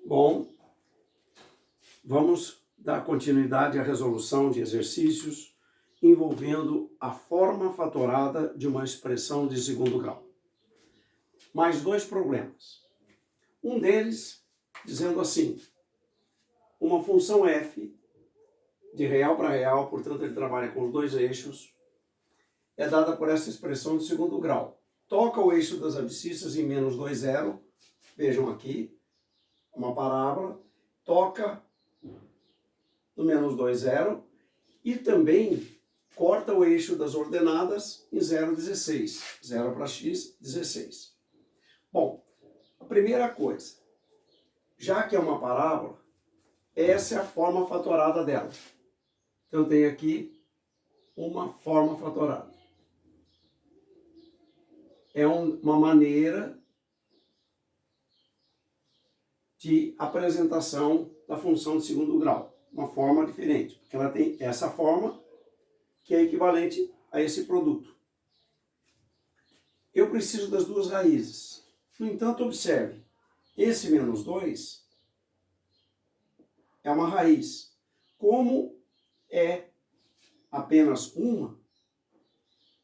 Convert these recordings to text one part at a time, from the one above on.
Bom, vamos dar continuidade à resolução de exercícios envolvendo a forma fatorada de uma expressão de segundo grau. Mais dois problemas. Um deles dizendo assim: uma função f de real para real, portanto ele trabalha com os dois eixos, é dada por essa expressão de segundo grau. Toca o eixo das abscissas em menos 2, 0, vejam aqui, uma parábola, toca no menos 2, 0, e também corta o eixo das ordenadas em 0, 16. 0 para x, 16. Bom, a primeira coisa, já que é uma parábola, essa é a forma fatorada dela. Então eu tenho aqui uma forma fatorada. É uma maneira de apresentação da função de segundo grau. Uma forma diferente, porque ela tem essa forma que é equivalente a esse produto. Eu preciso das duas raízes. No entanto, observe, esse menos 2 é uma raiz. Como é apenas uma,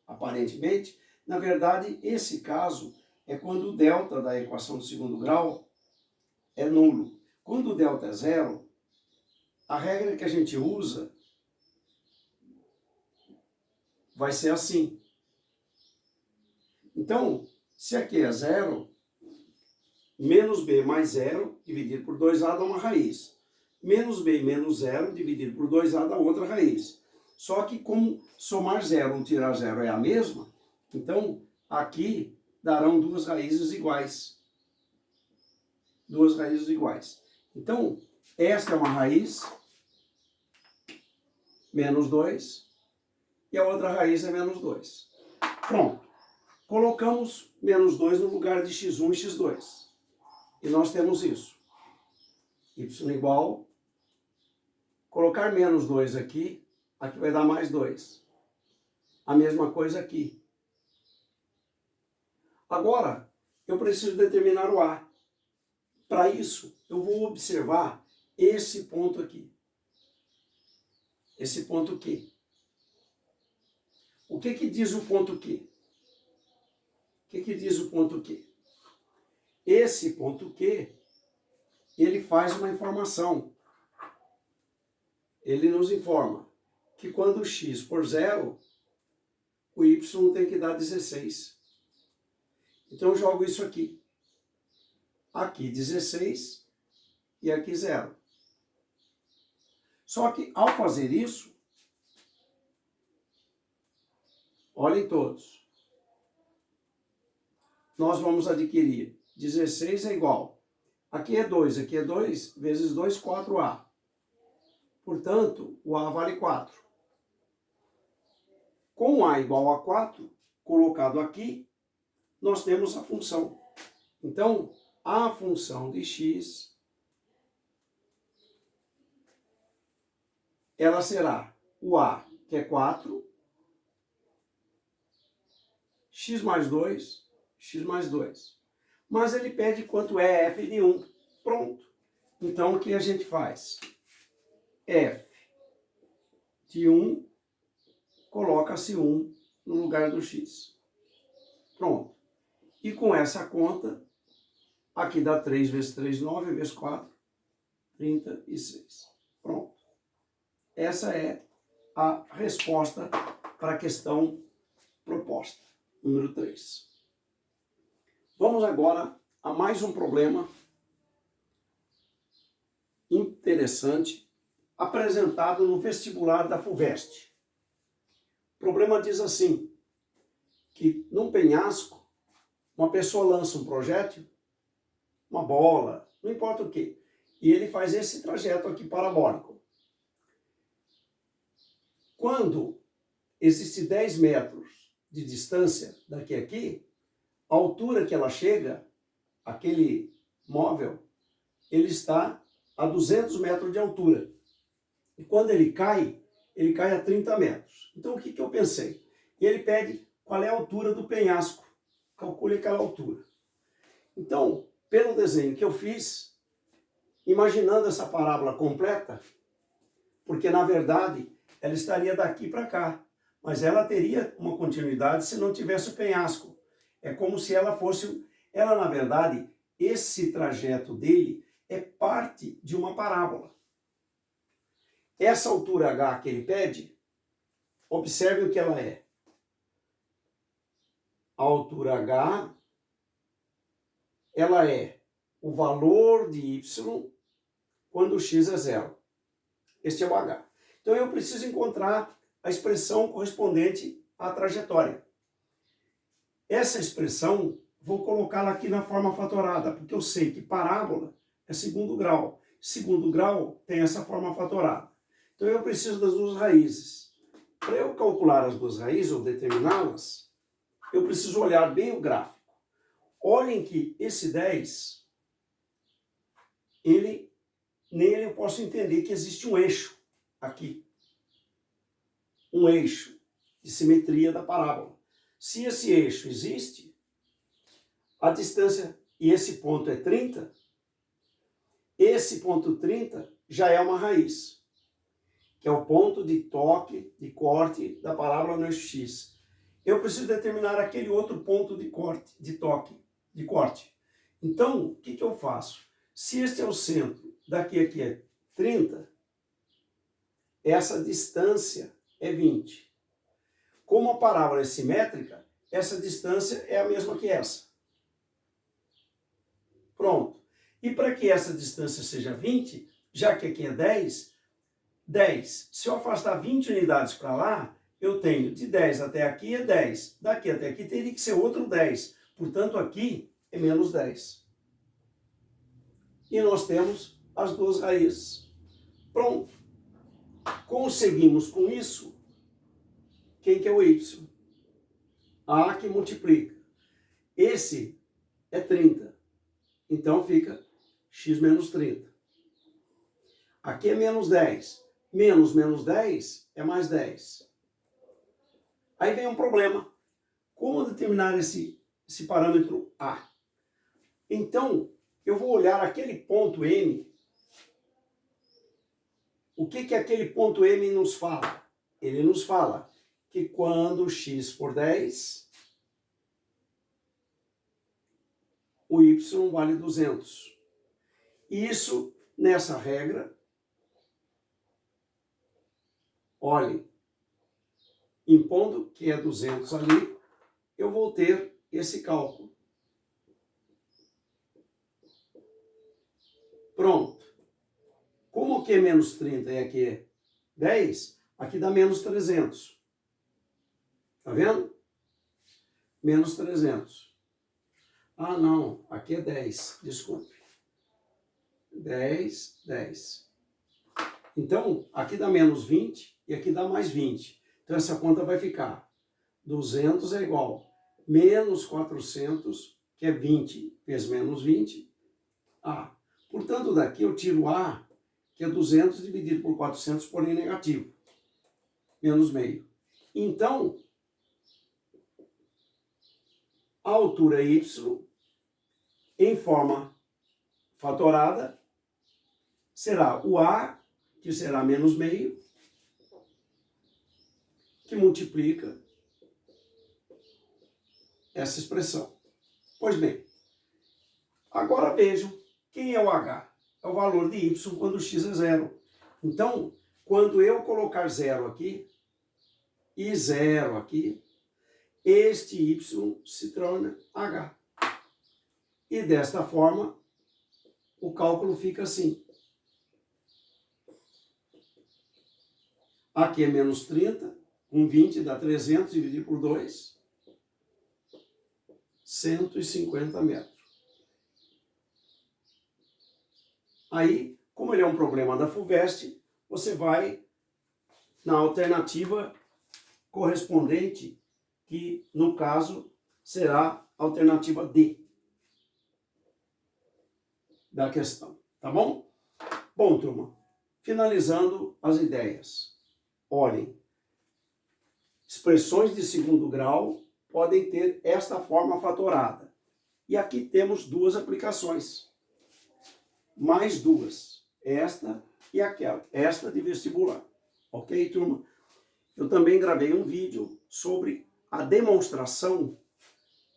aparentemente, na verdade, esse caso é quando o delta da equação de segundo grau é nulo. Quando o delta é zero, a regra que a gente usa vai ser assim. Então, se aqui é zero, menos b mais zero dividido por 2a dá uma raiz. Menos b menos zero dividido por 2a dá outra raiz. Só que como somar zero ou tirar zero é a mesma, então aqui darão duas raízes iguais. Duas raízes iguais. Então, esta é uma raiz, menos 2, e a outra raiz é menos 2. Pronto. Colocamos menos 2 no lugar de x1 e x2. E nós temos isso. Y igual, colocar menos 2 aqui, aqui vai dar mais 2. A mesma coisa aqui. Agora, eu preciso determinar o A. Para isso, eu vou observar esse ponto aqui. Esse ponto Q. O que diz o ponto Q? O que diz o ponto Q? Esse ponto Q, ele faz uma informação. Ele nos informa que quando o x for zero, o y tem que dar 16. Então eu jogo isso aqui. Aqui 16 e aqui 0. Só que ao fazer isso, olhem todos, nós vamos adquirir 16 é igual, aqui é 2 vezes 2, 4a. Portanto, o a vale 4. Com a igual a 4, colocado aqui, nós temos a função. Então, a função de x, ela será o a, que é 4, x mais 2, x mais 2. Mas ele pede quanto é f de 1. Pronto. Então, o que a gente faz? F de 1, coloca-se 1 no lugar do x. Pronto. E com essa conta, aqui dá 3 vezes 3, 9, vezes 4, 36. Pronto. Essa é a resposta para a questão proposta, número 3. Vamos agora a mais um problema interessante apresentado no vestibular da FUVEST. O problema diz assim, que num penhasco, uma pessoa lança um projétil, uma bola, não importa o que, e ele faz esse trajeto aqui parabólico. Quando existe 10 metros de distância daqui a aqui, a altura que ela chega, aquele móvel, ele está a 200 metros de altura. E quando ele cai a 30 metros. Então o que eu pensei? Ele pede qual é a altura do penhasco. Calcule aquela altura. Então, pelo desenho que eu fiz, imaginando essa parábola completa, porque na verdade ela estaria daqui para cá, mas ela teria uma continuidade se não tivesse o penhasco. É como se ela fosse, ela na verdade, esse trajeto dele é parte de uma parábola. Essa altura H que ele pede, observe o que ela é. A altura H, ela é o valor de y quando x é zero. Este é o H. Então eu preciso encontrar a expressão correspondente à trajetória. Essa expressão, vou colocá-la aqui na forma fatorada, porque eu sei que parábola é segundo grau. Segundo grau tem essa forma fatorada. Então eu preciso das duas raízes. Para eu calcular as duas raízes ou determiná-las, eu preciso olhar bem o gráfico. Olhem que esse 10, nele eu posso entender que existe um eixo aqui. Um eixo de simetria da parábola. Se esse eixo existe, a distância, e esse ponto é 30, esse ponto 30 já é uma raiz, que é o ponto de toque, de corte da parábola no eixo X. Eu preciso determinar aquele outro ponto de corte, de toque, de corte. Então, o que eu faço? Se este é o centro, daqui aqui é 30, essa distância é 20. Como a parábola é simétrica, essa distância é a mesma que essa. Pronto. E para que essa distância seja 20, já que aqui é 10, se eu afastar 20 unidades para lá, eu tenho de 10 até aqui é 10. Daqui até aqui teria que ser outro 10. Portanto, aqui é menos 10. E nós temos as duas raízes. Pronto. Conseguimos com isso, quem que é o y? A que multiplica. Esse é 30. Então fica x menos 30. Aqui é menos 10. Menos 10 é mais 10. Aí vem um problema. Como determinar esse parâmetro A? Então, eu vou olhar aquele ponto M. O que aquele ponto M nos fala? Ele nos fala que quando x for 10, o y vale 200. Isso, nessa regra, olhem, impondo que é 200 ali, eu vou ter esse cálculo. Pronto. Como aqui é menos 30 e aqui é 10, aqui dá menos 300. Tá vendo? Menos 300. Ah, não. Aqui é 10. Desculpe. 10. Então, aqui dá menos 20 e aqui dá mais 20. Então, essa conta vai ficar 200 é igual menos 400, que é 20 vezes menos 20, A. Portanto, daqui eu tiro A, que é 200 dividido por 400, porém negativo. Menos meio. Então, a altura y, em forma fatorada, será o A, que será menos meio, que multiplica essa expressão. Pois bem, agora vejam quem é o H. É o valor de y quando x é zero. Então, quando eu colocar zero aqui e zero aqui, este y se torna H. E desta forma, o cálculo fica assim. Aqui é menos 30, com 20 dá 300, dividir por 2, 150 metros. Aí, como ele é um problema da FUVEST, você vai na alternativa correspondente, que no caso será a alternativa D da questão, tá bom? Bom, turma, finalizando as ideias. Olhem, expressões de segundo grau podem ter esta forma fatorada. E aqui temos duas aplicações. mais duas, esta e aquela, esta de vestibular. Ok, turma? Eu também gravei um vídeo sobre a demonstração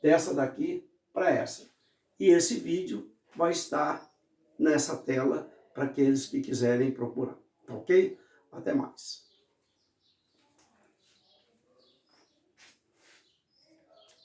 dessa daqui para essa. E esse vídeo vai estar nessa tela para aqueles que quiserem procurar. Ok? Até mais.